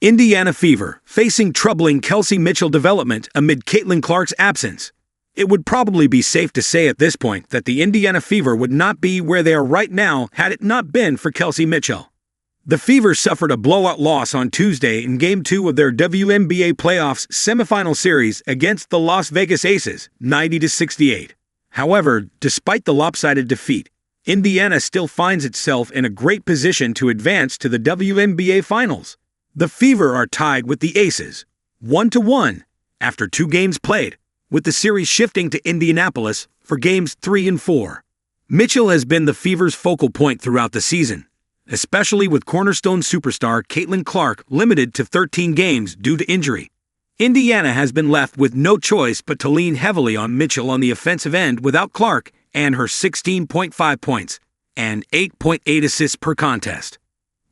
Indiana Fever, facing troubling Kelsey Mitchell development amid Caitlin Clark's absence. It would probably be safe to say at this point that the Indiana Fever would not be where they are right now had it not been for Kelsey Mitchell. The Fever suffered a blowout loss on Tuesday in Game 2 of their WNBA Playoffs semifinal series against the Las Vegas Aces, 90-68. However, despite the lopsided defeat, Indiana still finds itself in a great position to advance to the WNBA Finals. The Fever are tied with the Aces, 1-1, after 2 games played, with the series shifting to Indianapolis for Games 3 and 4. Mitchell has been the Fever's focal point throughout the season, especially with cornerstone superstar Caitlin Clark limited to 13 games due to injury. Indiana has been left with no choice but to lean heavily on Mitchell on the offensive end without Clark and her 16.5 points and 8.8 assists per contest.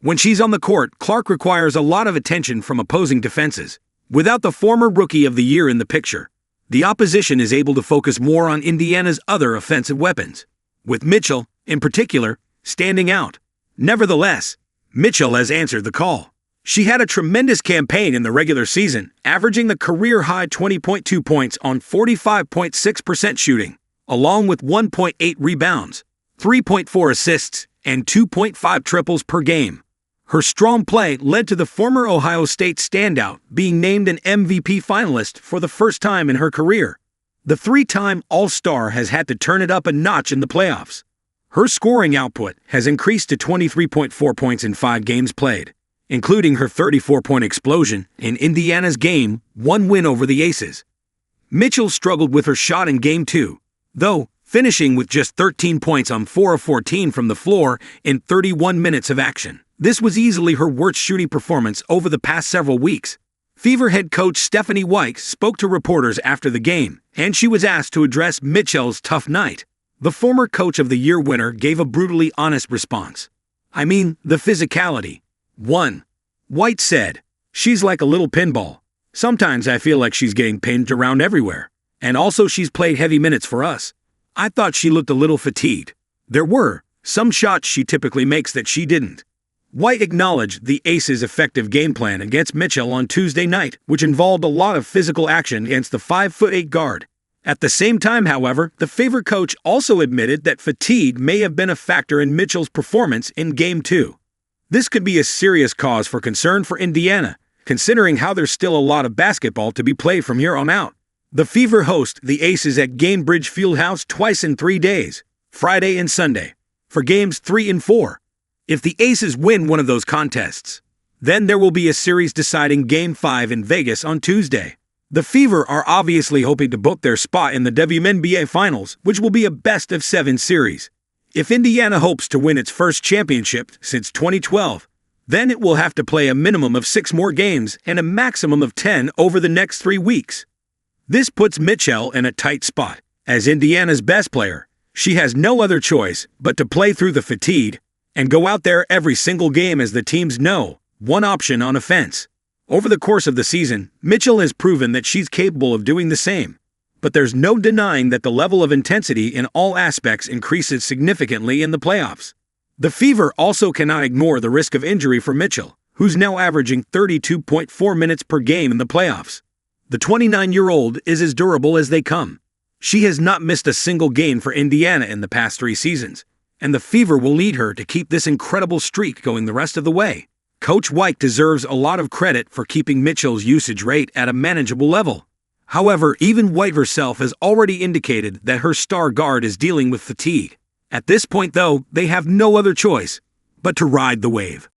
When she's on the court, Clark requires a lot of attention from opposing defenses. Without the former Rookie of the Year in the picture, the opposition is able to focus more on Indiana's other offensive weapons, with Mitchell, in particular, standing out. Nevertheless, Mitchell has answered the call. She had a tremendous campaign in the regular season, averaging the career-high 20.2 points on 45.6% shooting, along with 1.8 rebounds, 3.4 assists, and 2.5 triples per game. Her strong play led to the former Ohio State standout being named an MVP finalist for the first time in her career. The 3-time All-Star has had to turn it up a notch in the playoffs. Her scoring output has increased to 23.4 points in 5 games played, including her 34-point explosion in Indiana's Game 1 win over the Aces. Mitchell struggled with her shot in Game 2, though, finishing with just 13 points on 4 of 14 from the floor in 31 minutes of action. This was easily her worst shooting performance over the past several weeks. Fever head coach Stephanie White spoke to reporters after the game, and she was asked to address Mitchell's tough night. The former Coach of the Year winner gave a brutally honest response. "I mean, the physicality." 1. White said, "She's like a little pinball. Sometimes I feel like she's getting pinned around everywhere. And also she's played heavy minutes for us. I thought she looked a little fatigued. There were some shots she typically makes that she didn't." White acknowledged the Aces' effective game plan against Mitchell on Tuesday night, which involved a lot of physical action against the 5'8" guard. At the same time, however, the Fever coach also admitted that fatigue may have been a factor in Mitchell's performance in Game 2. This could be a serious cause for concern for Indiana, considering how there's still a lot of basketball to be played from here on out. The Fever host the Aces at Gainbridge Fieldhouse twice in 3 days, Friday and Sunday, for Games 3 and 4. If the Aces win one of those contests, then there will be a series-deciding Game 5 in Vegas on Tuesday. The Fever are obviously hoping to book their spot in the WNBA Finals, which will be a best-of-7 series. If Indiana hopes to win its first championship since 2012, then it will have to play a minimum of 6 more games and a maximum of 10 over the next 3 weeks. This puts Mitchell in a tight spot. As Indiana's best player, she has no other choice but to play through the fatigue and go out there every single game as the teams know one option on offense. Over the course of the season, Mitchell has proven that she's capable of doing the same. But there's no denying that the level of intensity in all aspects increases significantly in the playoffs. The Fever also cannot ignore the risk of injury for Mitchell, who's now averaging 32.4 minutes per game in the playoffs. The 29-year-old is as durable as they come. She has not missed a single game for Indiana in the past 3 seasons, and the Fever will need her to keep this incredible streak going the rest of the way. Coach White deserves a lot of credit for keeping Mitchell's usage rate at a manageable level. However, even White herself has already indicated that her star guard is dealing with fatigue. At this point, though, they have no other choice but to ride the wave.